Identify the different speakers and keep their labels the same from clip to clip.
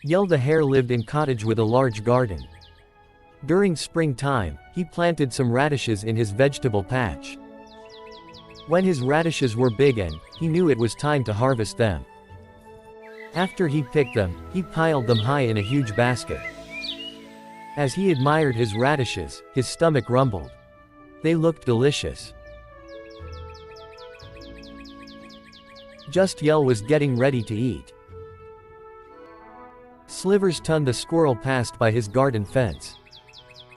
Speaker 1: Yell the Hare lived in cottage with a large garden. During springtime, he planted some radishes in his vegetable patch. When his radishes were big and he knew it was time to harvest them. After he picked them, he piled them high in a huge basket. As he admired his radishes, his stomach rumbled. They looked delicious. Just Yell was getting ready to eat. Sliverston the squirrel passed by his garden fence.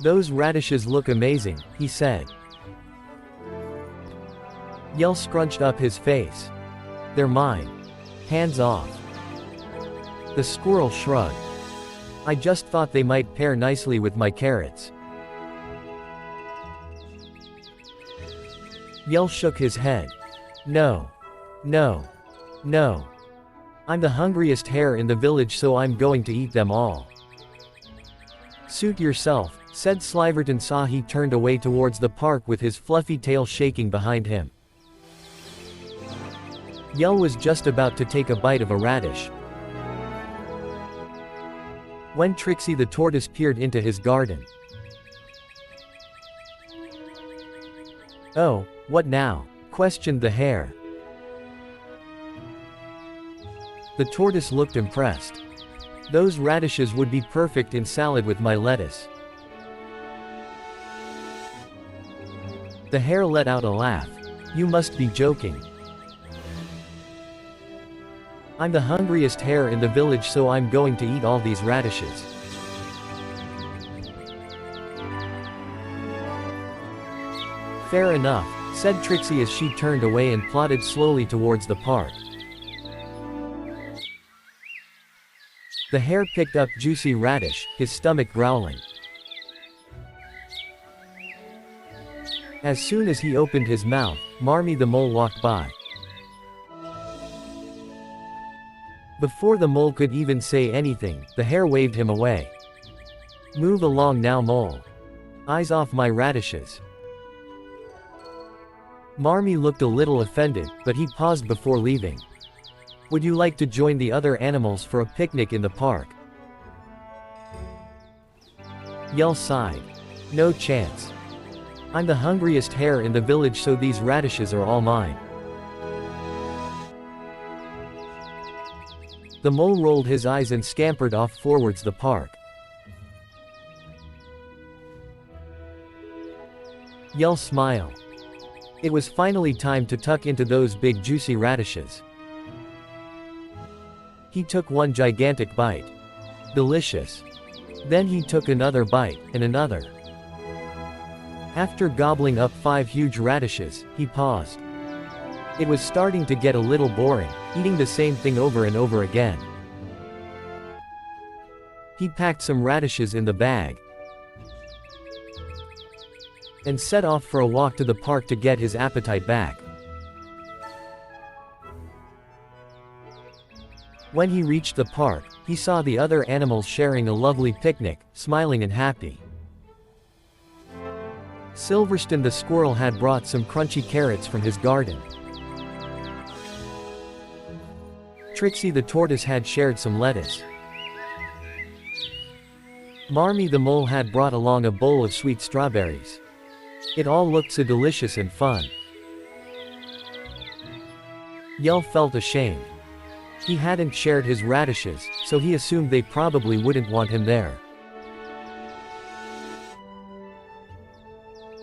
Speaker 1: "Those radishes look amazing," he said. Yell scrunched up his face. "They're mine. Hands off." The squirrel shrugged. "I just thought they might pair nicely with my carrots." Yell shook his head. "No. No. No. I'm the hungriest hare in the village, so I'm going to eat them all." "Suit yourself," said Sliverton. Saw he turned away towards the park with his fluffy tail shaking behind him. Yell was just about to take a bite of a radish when Trixie the tortoise peered into his garden. "Oh, what now?" questioned the hare. The tortoise looked impressed. "Those radishes would be perfect in salad with my lettuce." The hare let out a laugh. "You must be joking. I'm the hungriest hare in the village, so I'm going to eat all these radishes." "Fair enough," said Trixie as she turned away and plodded slowly towards the park. The hare picked up juicy radish, his stomach growling. As soon as he opened his mouth, Marmee the mole walked by. Before the mole could even say anything, the hare waved him away. "Move along now, mole. Eyes off my radishes." Marmee looked a little offended, but he paused before leaving. "Would you like to join the other animals for a picnic in the park?" Yell sighed. "No chance. I'm the hungriest hare in the village, so these radishes are all mine." The mole rolled his eyes and scampered off towards the park. Yell smiled. It was finally time to tuck into those big juicy radishes. He took one gigantic bite. Delicious. Then he took another bite, and another. After gobbling up 5 huge radishes, he paused. It was starting to get a little boring, eating the same thing over and over again. He packed some radishes in the bag and set off for a walk to the park to get his appetite back. When he reached the park, he saw the other animals sharing a lovely picnic, smiling and happy. Silverstone the squirrel had brought some crunchy carrots from his garden. Trixie the tortoise had shared some lettuce. Marmee the mole had brought along a bowl of sweet strawberries. It all looked so delicious and fun. Yell felt ashamed. He hadn't shared his radishes, so he assumed they probably wouldn't want him there.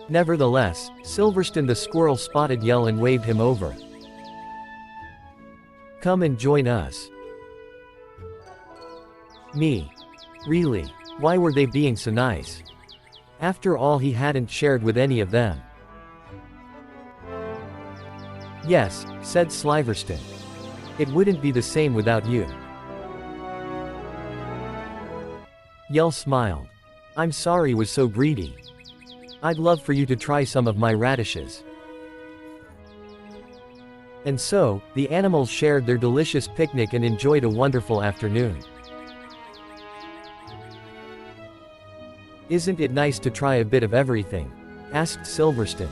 Speaker 1: Nevertheless, Silverstone the squirrel spotted Yell and waved him over. "Come and join us." Me? Really? Why were they being so nice? After all, he hadn't shared with any of them. "Yes," said Sliverstone. "It wouldn't be the same without you." Yell smiled. "I'm sorry I was so greedy. I'd love for you to try some of my radishes." And so, the animals shared their delicious picnic and enjoyed a wonderful afternoon. "Isn't it nice to try a bit of everything?" asked Silverstone.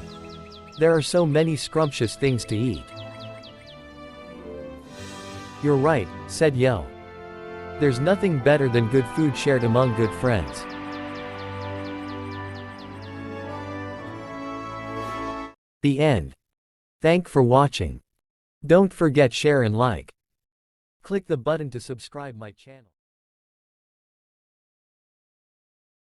Speaker 1: "There are so many scrumptious things to eat." "You're right," said Yell. There's nothing better than good food shared among good friends. The end. Thank for watching. Don't forget share and like. Click the button to subscribe my channel.